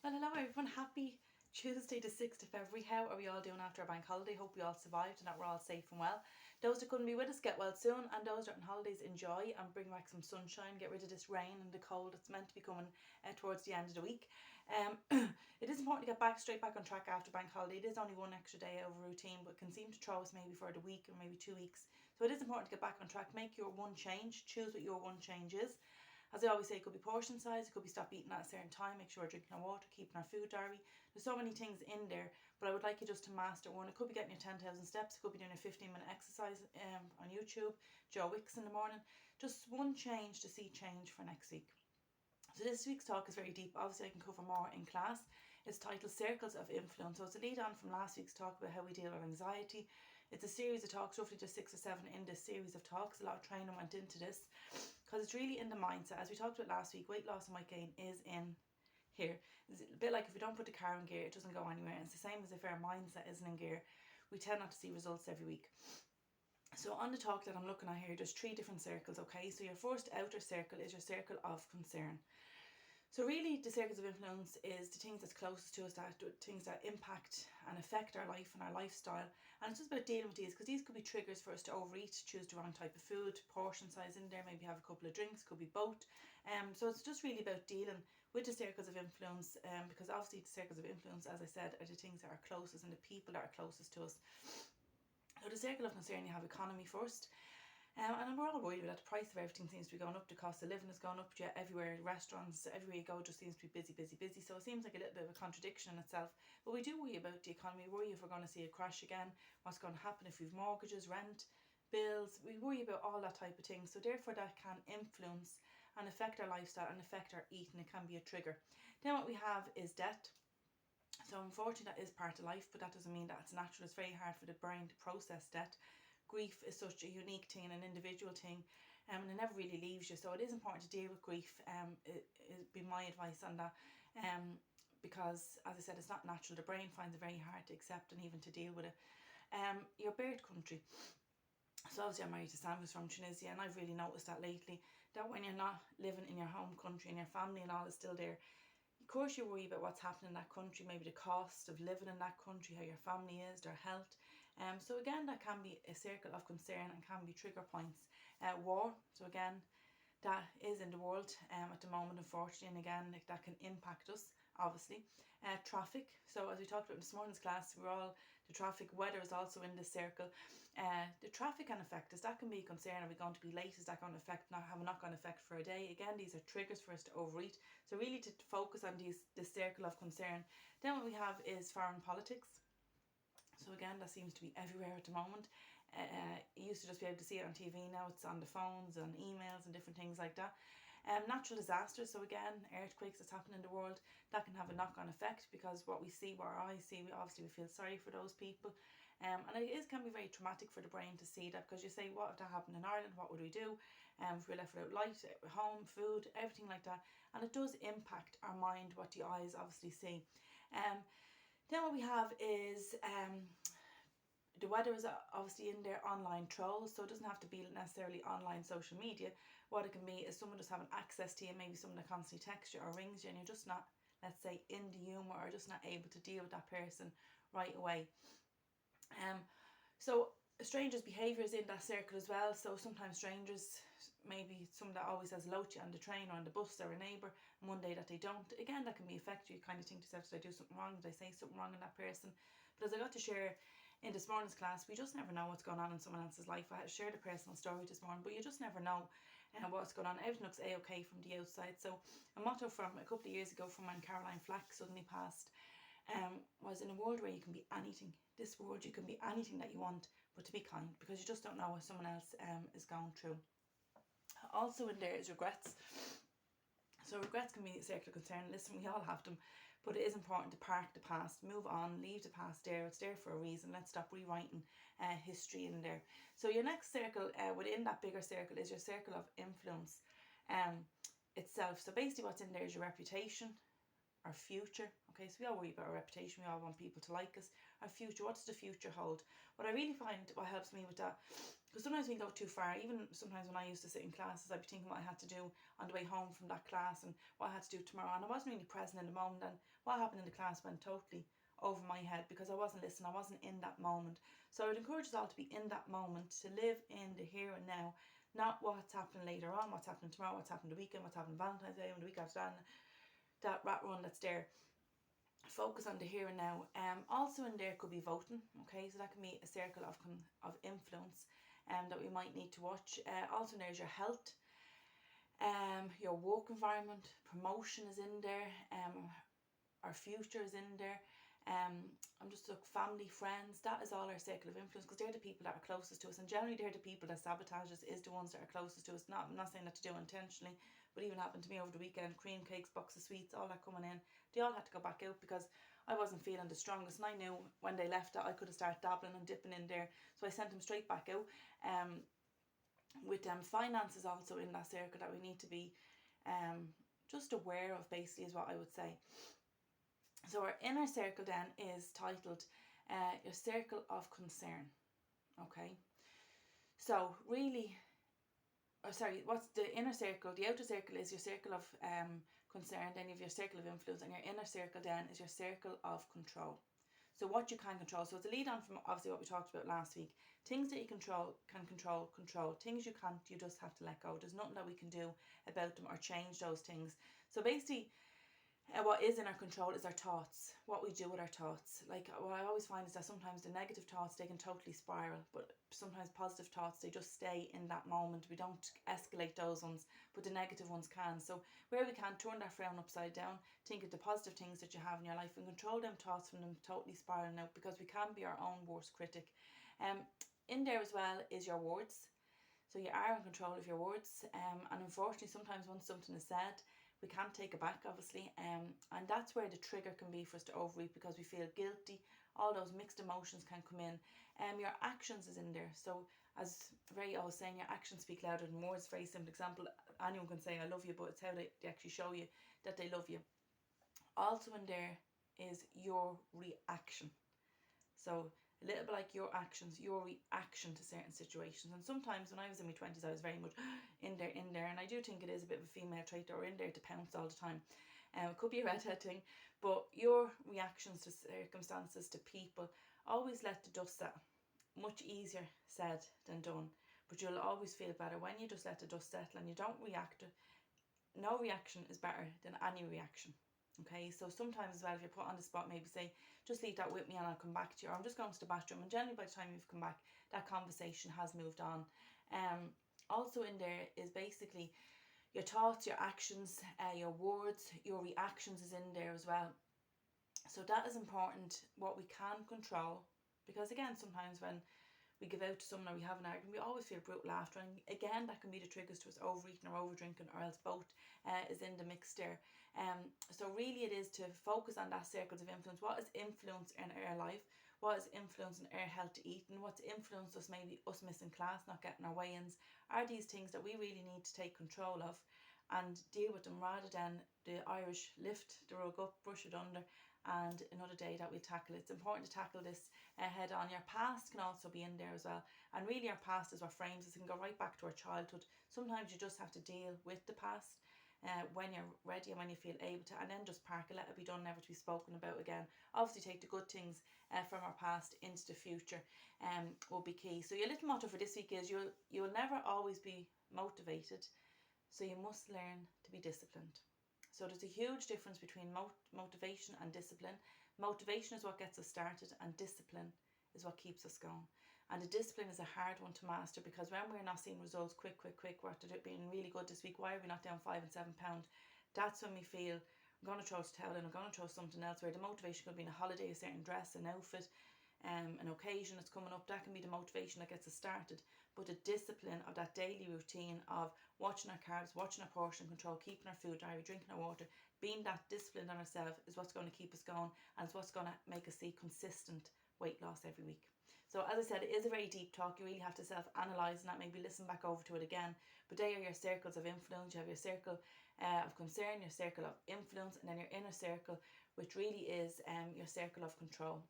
Well, hello everyone. Happy Tuesday, the 6th of February. How are we all doing after our bank holiday? Hope we all survived and that we're all safe and well. Those that couldn't be with us, get well soon. And those that are on holidays, enjoy and bring back some sunshine. Get rid of this rain and the cold that's meant to be coming towards the end of the week. It is important to get straight back on track after bank holiday. It is only one extra day over routine, but can seem to throw us maybe for the week or maybe 2 weeks. So it is important to get back on track. Make your one change. Choose what your one change is. As I always say, it could be portion size, it could be stop eating at a certain time, make sure we're drinking our water, keeping our food diary. There's so many things in there, but I would like you just to master one. It could be getting your 10,000 steps, it could be doing a 15-minute exercise on YouTube, Joe Wicks in the morning. Just one change to see change for next week. So this week's talk is very deep. Obviously I can cover more in class. It's titled Circles of Influence. So it's a lead on from last week's talk about how we deal with anxiety. It's a series of talks, roughly just 6 or 7 in this series of talks. A lot of training went into this because it's really in the mindset. As we talked about last week, weight loss and weight gain is in here. It's a bit like if we don't put the car in gear, it doesn't go anywhere. And it's the same as if our mindset isn't in gear. We tend not to see results every week. So on the talk that I'm looking at here, there's 3 different circles, okay? So your first outer circle is your circle of concern. So really the circles of influence is the things that's closest to us, things that impact and affect our life and our lifestyle. And it's just about dealing with these, because these could be triggers for us to overeat, choose the wrong type of food, portion size in there, maybe have a couple of drinks, could be both. So it's just really about dealing with the circles of influence, because obviously the circles of influence, as I said, are the things that are closest and the people that are closest to us. So the circle of concern, you have economy first. And we're all worried about that. The price of everything seems to be going up. The cost of living is going up. Yeah, everywhere, restaurants, everywhere you go just seems to be busy, busy, busy. So it seems like a little bit of a contradiction in itself. But we do worry about the economy. We worry if we're going to see a crash again. What's going to happen if we've mortgages, rent, bills. We worry about all that type of thing. So therefore that can influence and affect our lifestyle and affect our eating. It can be a trigger. Then what we have is debt. So unfortunately that is part of life, but that doesn't mean that it's natural. It's very hard for the brain to process debt. Grief is such a unique thing and an individual thing, and it never really leaves you. So it is important to deal with grief. It'd be my advice on that, because as I said, it's not natural. The brain finds it very hard to accept and even to deal with it. Your birth country. So obviously I'm married to Sam, who's from Tunisia, and I've really noticed that lately, that when you're not living in your home country and your family and all is still there, of course you worry about what's happening in that country, maybe the cost of living in that country, how your family is, their health. So again, that can be a circle of concern and can be trigger points. War, so again, that is in the world at the moment, unfortunately, and again, that can impact us, obviously. Traffic, so as we talked about in this morning's class, the traffic, weather is also in this circle. The traffic can affect us. That can be a concern. Are we going to be late? Is that going to have a knock-on effect for a day? Again, these are triggers for us to overeat. So really to focus on this circle of concern. Then what we have is foreign politics. So again, that seems to be everywhere at the moment. You used to just be able to see it on TV. Now it's on the phones and emails and different things like that. Natural disasters, so again, earthquakes that's happening in the world, that can have a knock-on effect, because what we see, what our eyes see, we feel sorry for those people. And it can be very traumatic for the brain to see that, because you say, what if that happened in Ireland, what would we do? If we're left without light, home, food, everything like that. And it does impact our mind, what the eyes obviously see. Then what we have is the weather is obviously in there, online trolls, so it doesn't have to be necessarily online social media. What it can be is someone just having access to you, maybe someone that constantly texts you or rings you, and you're just not, let's say, in the humour, or just not able to deal with that person right away. So a stranger's behaviour is in that circle as well. So sometimes strangers, maybe someone that always says hello to you on the train or on the bus, or a neighbour, and one day that they don't, again, that can be affect you. You kind of think to yourself, did I do something wrong? Did I say something wrong in that person? But as I got to share in this morning's class, we just never know what's going on in someone else's life. I shared a personal story this morning, but you just never know what's going on. Everything looks a-okay from the outside. So a motto from a couple of years ago, from when Caroline Flack suddenly passed, was, in a world where you can be anything, this world you can be anything that you want, but to be kind, because you just don't know what someone else is going through. Also in there is regrets. So regrets can be a circle of concern. Listen, we all have them, but it is important to park the past, move on, leave the past there. It's there for a reason. Let's stop rewriting history in there. So your next circle within that bigger circle is your circle of influence itself. So basically what's in there is your reputation, our future. Okay, so we all worry about our reputation. We all want people to like us. Our future, what does the future hold? What I really find, what helps me with that, Because sometimes we can go too far. Even sometimes when I used to sit in classes, I'd be thinking what I had to do on the way home from that class and what I had to do tomorrow. And I wasn't really present in the moment. And what happened in the class went totally over my head because I wasn't listening. I wasn't in that moment. So I would encourage us all to be in that moment, to live in the here and now, not what's happening later on, what's happening tomorrow, what's happening the weekend, what's happening Valentine's Day and the week after that rat run that's there. Focus on the here and now. Also in there could be voting. Okay, so that can be a circle of influence that we might need to watch. Also there's your health, your work environment, promotion is in there, our future is in there. I'm just like family, friends, that is all our circle of influence, because they're the people that are closest to us, and generally they're the people that sabotage us, is the ones that are closest to us. I'm not saying that to do intentionally, but even happened to me over the weekend. Cream cakes, box of sweets, all that coming in, they all had to go back out because I wasn't feeling the strongest, and I knew when they left that I could have started dabbling and dipping in there, so I sent them straight back out. With finances also in that circle that we need to be just aware of, basically, is what I would say. So our inner circle then is titled your circle of concern. Okay, so really, what's the inner circle? The outer circle is your circle of concern, then you have your circle of influence, and your inner circle then is your circle of control. So what you can control. So it's a lead on from obviously what we talked about last week. Things that you control. Things you can't, you just have to let go. There's nothing that we can do about them or change those things. So basically, what is in our control is our thoughts, what we do with our thoughts. Like, what I always find is that sometimes the negative thoughts, they can totally spiral, but sometimes positive thoughts, they just stay in that moment. We don't escalate those ones, but the negative ones can. So where we can, turn that frown upside down, think of the positive things that you have in your life, and control them thoughts from them totally spiraling out, because we can be our own worst critic. In there as well is your words. So you are in control of your words, and unfortunately sometimes once something is said, we can't take it back, obviously, and that's where the trigger can be for us to overeat, because we feel guilty. All those mixed emotions can come in. Your actions is in there. So as I was saying, your actions speak louder than words. Very simple example. Anyone can say I love you, but it's how they actually show you that they love you. Also in there is your reaction. So a little bit like your actions, your reaction to certain situations. And sometimes when I was in my 20s, I was very much in there. And I do think it is a bit of a female trait, or in there to pounce all the time. It could be a redhead thing, but your reactions to circumstances, to people, always let the dust settle. Much easier said than done, but you'll always feel better when you just let the dust settle and you don't react. No reaction is better than any reaction. Okay, so sometimes as well, if you're put on the spot, maybe say, just leave that with me and I'll come back to you, or I'm just going to the bathroom, and generally by the time you've come back, that conversation has moved on. Also in there is basically your thoughts, your actions, your words, your reactions is in there as well. So that is important, what we can control, because again, sometimes when we give out to someone or we have an argument, we always feel brutal after, and again, that can be the triggers to us overeating or over drinking, or else both is in the mix there. So really it is to focus on that circles of influence. What is influence in our life? What is influencing our health to eat? And what's influenced us, maybe us missing class, not getting our weigh-ins, are these things that we really need to take control of and deal with them, rather than the Irish lift the rug up, brush it under, and another day that we'll tackle it. It's important to tackle this head on. Your past can also be in there as well, and really our past is what frames us. It can go right back to our childhood. Sometimes you just have to deal with the past when you're ready and when you feel able to, and then just park it, let it be done, never to be spoken about again. Obviously take the good things from our past into the future will be key. So your little motto for this week is you'll never always be motivated, so you must learn to be disciplined. So there's a huge difference between motivation and discipline. Motivation is what gets us started, and discipline is what keeps us going. And the discipline is a hard one to master, because when we're not seeing results quick, we're after being really good this week, why are we not down 5 and 7 pounds? That's when we feel I'm going to throw a towel in, I'm going to throw something else, where the motivation could be in a holiday, a certain dress, an outfit, an occasion that's coming up. That can be the motivation that gets us started. But the discipline of that daily routine of watching our carbs, watching our portion control, keeping our food diary, drinking our water, being that disciplined on ourselves, is what's going to keep us going, and it's what's going to make us see consistent weight loss every week. So as I said, it is a very deep talk. You really have to self-analyse, and that maybe listen back over to it again. But they are your circles of influence. You have your circle of concern, your circle of influence, and then your inner circle, which really is your circle of control.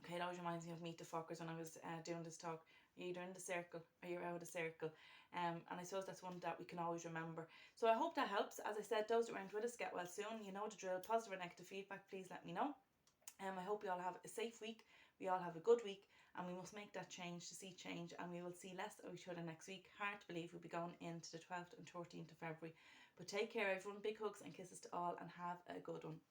Okay, it always reminds me of Meet the Fockers when I was doing this talk. You're either in the circle or you're out of the circle. And I suppose that's one that we can always remember. So I hope that helps. As I said, those that weren't with us, get well soon. You know the drill. Positive or negative feedback, please let me know. I hope you all have a safe week. We all have a good week, and we must make that change to see change, and we will see less of each other next week. Hard to believe we'll be going into the 12th and 13th of February. But take care, everyone. Big hugs and kisses to all, and have a good one.